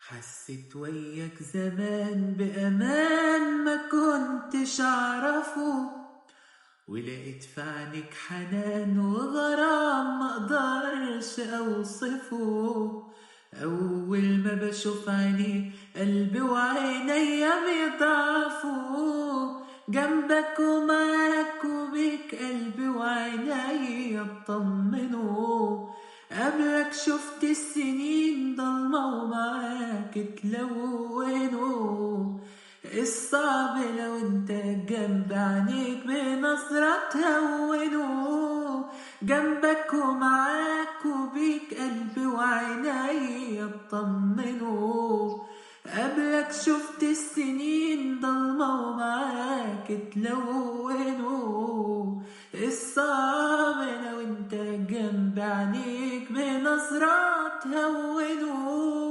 حسيت وياك زمان بأمان ما كنتش أعرفه، ولقيت في عينيك حنان وغرام ما اقدرش اوصفه. اول ما بشوف عينيك قلبي وعينيا بيضعفوا، جنبك ومعاك وبيك قلبي وعينيا اطمنوا. قبلك شفت السنين ضلمة ومعاك اتلونوا. الصعب لو انت جنب عينيك بنظرة تهونه، جنبك ومعاك وبيك قلبي وعيني اطمنوا. قبلك شفت السنين ضلمة ومعاك اتلونوا. الصعب لو انت جنب عينيك بنظرة تهونه.